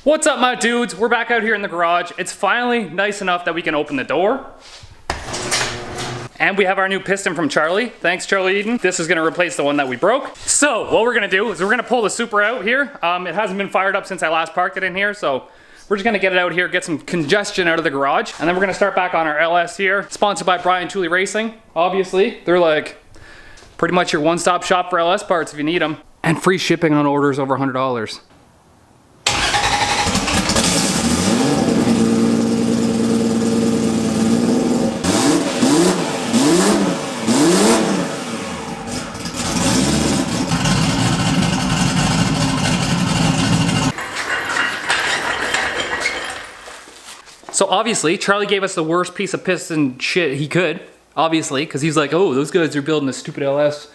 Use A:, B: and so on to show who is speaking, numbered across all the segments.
A: What's up, my dudes? We're back out here in the garage. It's finally nice enough that we can open the door. And we have our new piston from Charlie. Thanks, Charlie Eden. This is gonna replace the one that we broke. So what we're gonna do is we're gonna pull the Super out here. It hasn't been fired up since I last parked it in here, so we're just gonna get it out here, get some congestion out of the garage, and then we're gonna start back on our LS here. Sponsored by Brian Tooley Racing, obviously. They're like pretty much your one-stop shop for LS parts if you need them. And free shipping on orders over $100. So obviously, Charlie gave us the worst piece of piston shit he could, obviously, because he's like, oh, those guys are building a stupid LS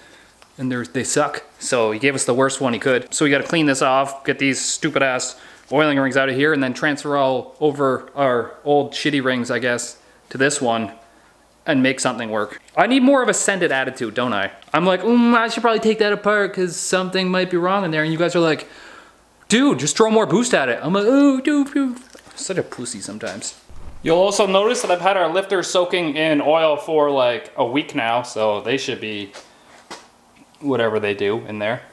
A: and they suck. So he gave us the worst one he could. So we gotta clean this off, get these stupid ass oiling rings out of here, and then transfer all over our old shitty rings, I guess, to this one and make something work. I need more of a send-it attitude, don't I? I'm like, I should probably take that apart because something might be wrong in there. And you guys are like, dude, just throw more boost at it. I'm like, oh, dude. Such a pussy sometimes. You'll also notice that I've had our lifters soaking in oil for like a week now, so they should be whatever they do in there.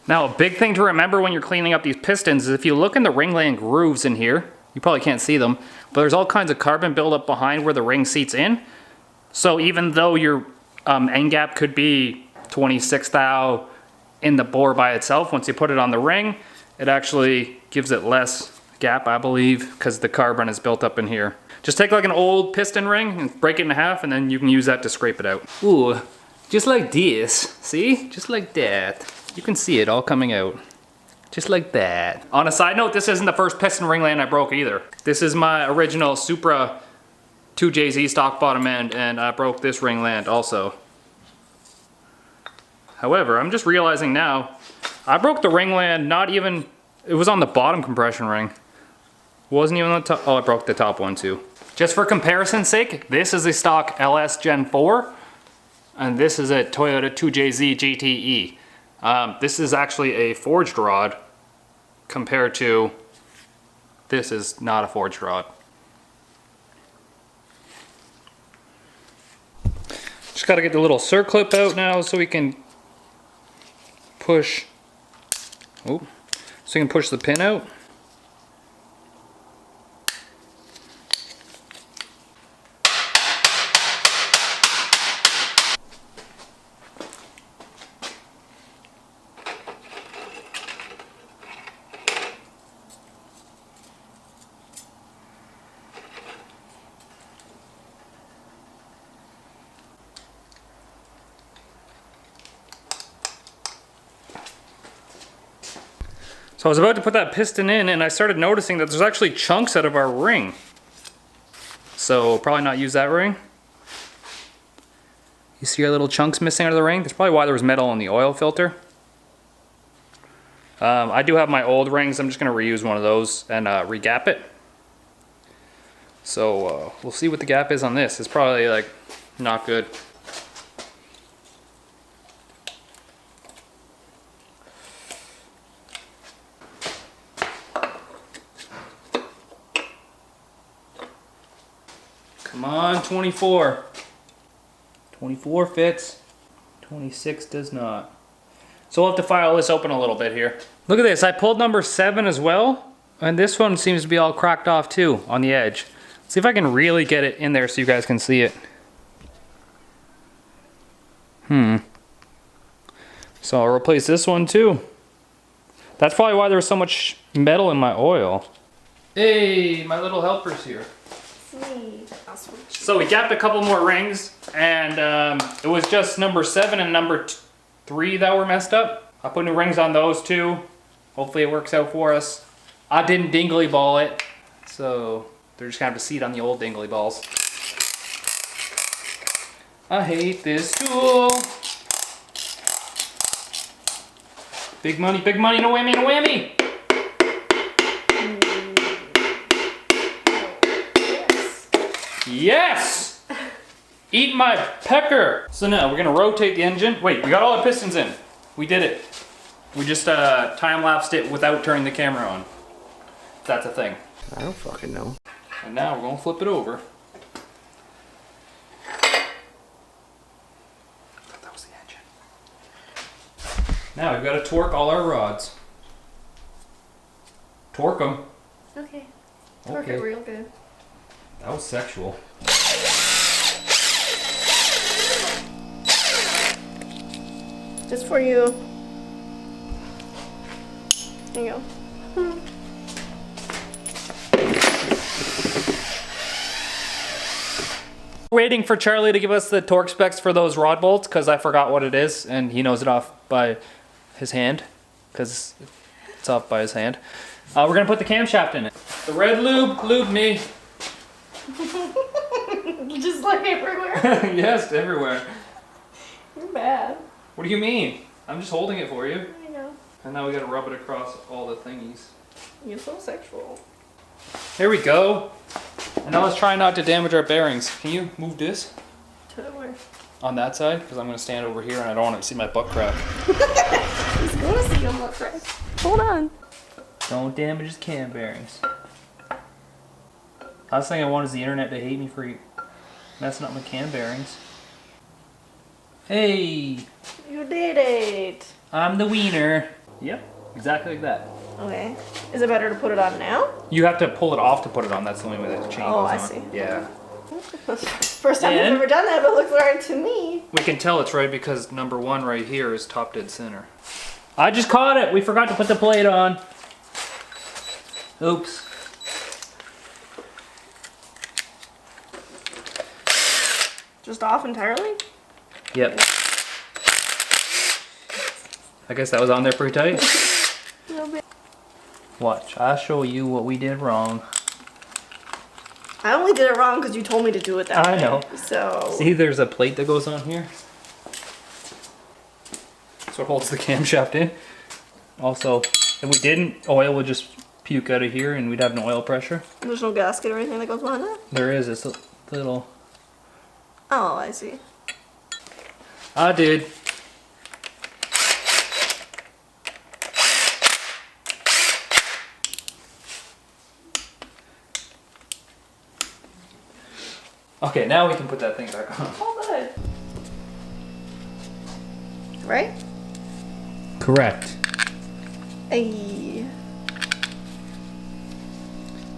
A: Now, a big thing to remember when you're cleaning up these pistons is if you look in the ringland grooves in here, you probably can't see them, but there's all kinds of carbon buildup behind where the ring seats in. So even though your end gap could be 26 thou in the bore by itself, once you put it on the ring, it actually gives it less gap, I believe, because the carbon is built up in here. Just take like an old piston ring and break it in half, and then you can use that to scrape it out. Ooh, just like this. See? Just like that. You can see it all coming out. Just like that. On a side note, this isn't the first piston ringland I broke either. This is my original Supra 2JZ stock bottom end, and I broke this ringland also. However, I'm just realizing now, I broke the ringland not even, it was on the bottom compression ring. Wasn't even on the top. Oh, I broke the top one too. Just for comparison's sake, this is a stock LS Gen 4, and this is a Toyota 2JZ GTE. This is actually a forged rod compared to this is not a forged rod. Just gotta get the little circlip out now so we can push, so we can push the pin out. So I was about to put that piston in and I started noticing that there's actually chunks out of our ring. So probably not use that ring. You see our little chunks missing out of the ring? That's probably why there was metal in the oil filter. I do have my old rings. I'm just gonna reuse one of those and re-gap it. So we'll see what the gap is on this. It's probably like not good. Come on, 24. 24 fits, 26 does not. So we'll have to file this open a little bit here. Look at this, I pulled number 7 as well, and this one seems to be all cracked off too on the edge. See if I can really get it in there so you guys can see it. So I'll replace this one too. That's probably why there's so much metal in my oil. Hey, my little helper's here. So we gapped a couple more rings, and it was just number 7 and number 3 that were messed up. I put new rings on those too. Hopefully it works out for us. I didn't dingly ball it, so they're just gonna have to seat on the old dingly balls. I hate this tool. Big money, no whammy, no whammy. Yes! Eat my pecker! So now we're gonna rotate the engine. Wait, we got all the pistons in. We did it. We just time-lapsed it without turning the camera on. That's a thing.
B: I don't fucking know.
A: And now we're gonna flip it over. I thought that was the engine. Now we've got to torque all our rods. Torque them.
C: Okay. Torque it real good.
A: That was sexual.
C: Just for you. There you go.
A: Waiting for Charlie to give us the torque specs for those rod bolts because I forgot what it is and he knows it off by his hand because it's off by his hand. We're gonna put the camshaft in it. The red lube me.
C: Just like everywhere.
A: Yes, everywhere.
C: You're bad.
A: What do you mean? I'm just holding it for you.
C: I know.
A: And now we gotta rub it across all the thingies.
C: You're so sexual.
A: Here we go. And now let's try not to damage our bearings. Can you move this
C: To where?
A: on that side? Because I'm gonna stand over here and I don't want to see my butt crack.
C: He's going to see your butt crack. Hold on.
A: Don't damage his cam bearings. Last thing I want is the internet to hate me for messing up my cam bearings. Hey,
C: You did it.
A: I'm the wiener. Yep, exactly like that.
C: Okay. Is it better to put it on now?
A: You have to pull it off to put it on. That's the only way that the chain
C: Oh,
A: goes
C: I
A: on.
C: see.
A: Yeah.
C: First time I've
A: And-
C: ever done that, but it looks right to me.
A: We can tell it's right because number 1 right here is top dead center. I just caught it. We forgot to put the plate on. Oops.
C: Just off entirely?
A: Yep. I guess that was on there pretty tight.
C: A little bit.
A: Watch, I'll show you what we did wrong.
C: I only did it wrong because you told me to do it that way.
A: I know.
C: So.
A: See, there's a plate that goes on here. That's what holds the camshaft in. Also, if we didn't, oil would just puke out of here and we'd have no oil pressure.
C: There's no gasket or anything that goes behind that?
A: There is this little...
C: Oh, I see.
A: I did. Okay, now we can put that thing back on.
C: Oh, good. Right?
A: Correct.
C: Ayy.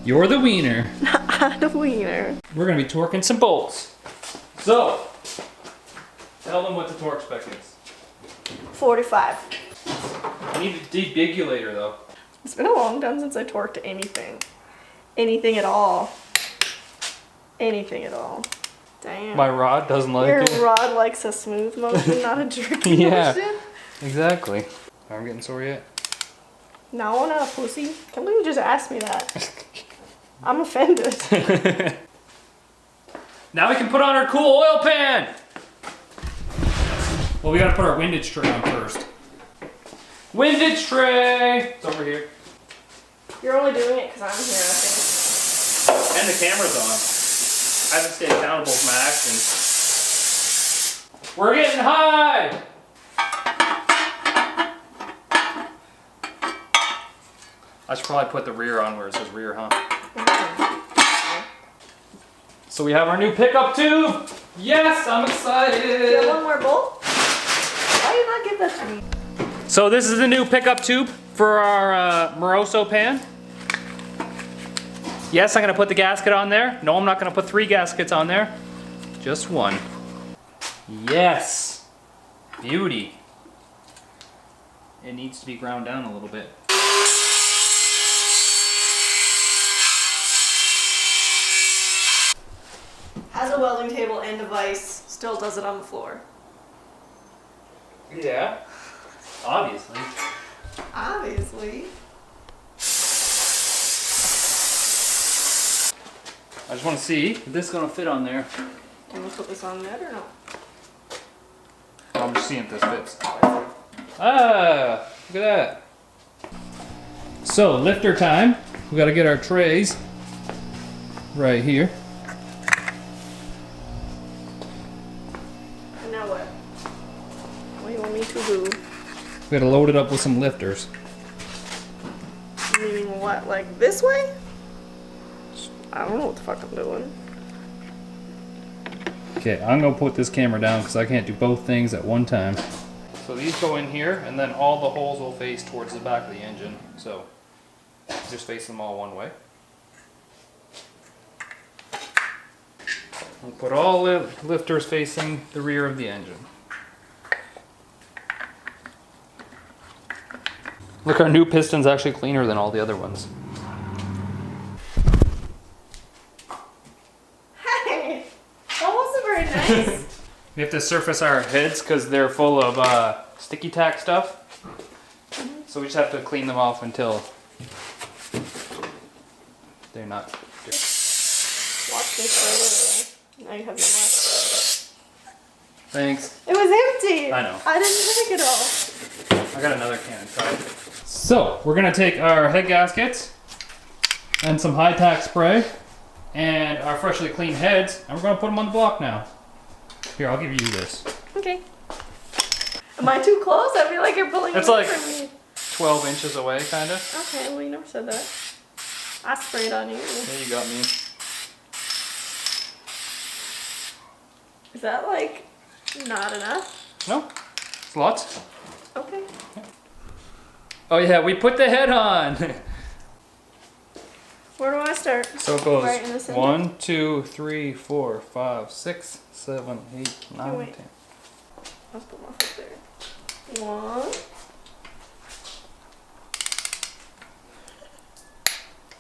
A: You're the wiener.
C: Not a wiener.
A: We're gonna be torquing some bolts. So, tell them what the torque spec is.
C: 45.
A: I need a debigulator though.
C: It's been a long time since I torqued anything. Anything at all. Anything at all. Damn.
A: My rod doesn't like
C: Your
A: it.
C: rod likes a smooth motion, not a jerky
A: Yeah.
C: motion.
A: Exactly. I'm getting sore yet.
C: No, not a pussy. Can't believe you just asked me that. I'm offended.
A: Now we can put on our cool oil pan. Well, we gotta put our windage tray on first. Windage tray! It's over here.
C: You're only doing it because I'm here, I think.
A: And the camera's on. I have to stay accountable for my actions. We're getting high! I should probably put the rear on where it says rear, huh? So we have our new pickup tube! Yes, I'm
C: Do you have
A: excited!
C: one more bolt? Why did you not give that to me?
A: So this is the new pickup tube for our Moroso pan. Yes, I'm gonna put the gasket on there. No, I'm not gonna put 3 gaskets on there. Just 1. Yes! Beauty. It needs to be ground down a little bit.
C: Has a welding table and device, still does it on the floor.
A: Yeah. Obviously.
C: Obviously.
A: I just want to see if this is gonna fit on there.
C: Can we put this on there or no?
A: I'm just seeing if this fits. Ah, look at that. So, lifter time. We gotta get our trays right here.
C: And now what? What do you want me to do?
A: We gotta load it up with some lifters.
C: Meaning what, like this way? I don't know what the fuck I'm doing.
A: Okay, I'm gonna put this camera down because I can't do both things at one time. So these go in here, and then all the holes will face towards the back of the engine. So just face them all one way. We'll put all the lifters facing the rear of the engine. Look, our new piston's actually cleaner than all the other ones.
C: Hey, that wasn't very nice.
A: We have to surface our heads because they're full of sticky tack stuff. So we just have to clean them off until they're not.
C: Watch this right over there. Now you have no left.
A: Thanks.
C: It was empty.
A: I know.
C: I didn't take it all.
A: I got another can inside. So we're gonna take our head gaskets and some high tack spray and our freshly cleaned heads, and we're gonna put them on the block now. Here, I'll give you this.
C: Okay. Am I too close? I feel like you're pulling
A: It's
C: away
A: like
C: from me.
A: 12 inches away, kind of.
C: Okay, well you never said that. I sprayed on you.
A: There you got me.
C: Is that like not enough?
A: No, it's lots.
C: Okay.
A: Oh yeah, we put the head on.
C: Where do I start?
A: So it goes
C: Right in the center?
A: 1, 2, 3, 4, 5, 6, 7, 8, 9,
C: wait.
A: 10.
C: Let's put my foot there. 1.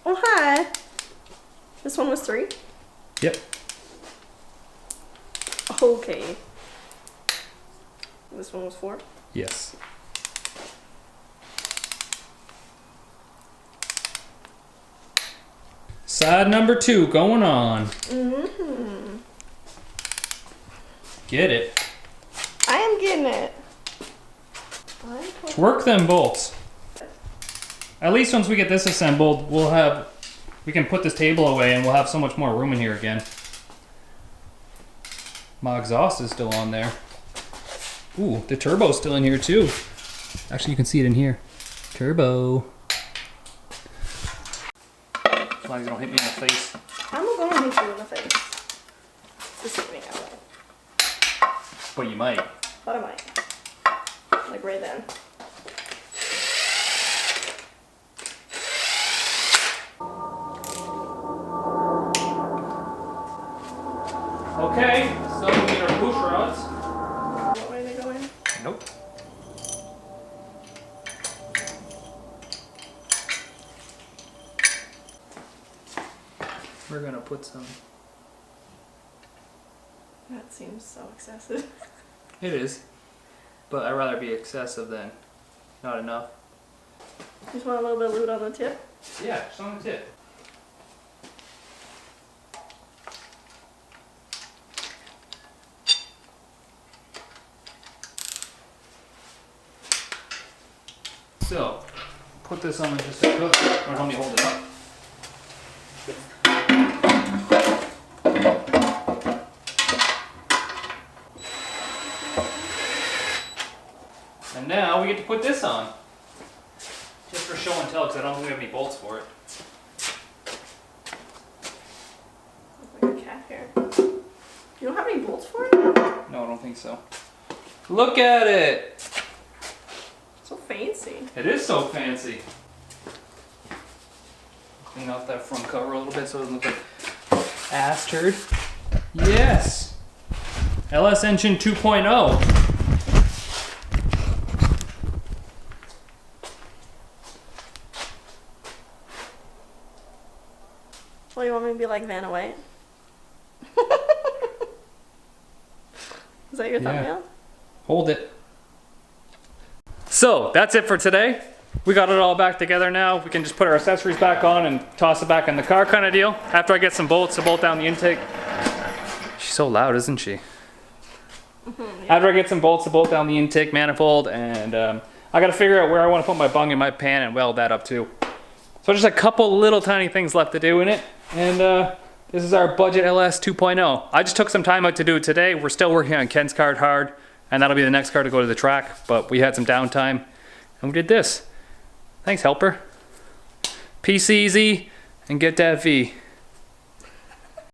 C: Oh hi. This one was 3.
A: Yep.
C: Okay. This one was 4.
A: Yes. Side number 2 going on.
C: Mm-hmm.
A: Get it.
C: I am getting it.
A: Work them bolts. At least once we get this assembled, we can put this table away and we'll have so much more room in here again. My exhaust is still on there. Ooh, the turbo's still in here too. Actually, you can see it in here. Turbo. As long as you don't hit me in the face.
C: I'm gonna hit you in the face. Just hit me out.
A: But you might.
C: But I might. Like right then.
A: Okay, so we need our push rods.
C: What way they go in?
A: Nope. We're gonna put some.
C: That seems so excessive.
A: It is, but I'd rather be excessive than not enough.
C: Just want a little bit of lube on the tip.
A: Yeah, just on the tip. So, put this on just a cook, or help me hold it up. And now we get to put this on. Just for show and tell, because I don't think we have any bolts for it.
C: Looks like a cat hair. You don't have any bolts for it?
A: No, I don't think so. Look at it!
C: So fancy.
A: It is so fancy. Clean off that front cover a little bit so it doesn't look like ass turd. Yes! LS Engine 2.0.
C: Well, you want me to be like Vanna White? Is that your thumbnail?
A: Hold it. So, that's it for today. We got it all back together now. We can just put our accessories back on and toss it back in the car kind of deal. After I get some bolts to bolt down the intake. She's so loud, isn't she?
C: Yeah.
A: After I get some bolts to bolt down the intake manifold, and I gotta figure out where I want to put my bung in my pan and weld that up too. So just a couple little tiny things left to do in it, and this is our budget LS 2.0. I just took some time out to do it today. We're still working on Ken's car hard, and that'll be the next car to go to the track, but we had some downtime, and we did this. Thanks, helper. Peace easy and get that V.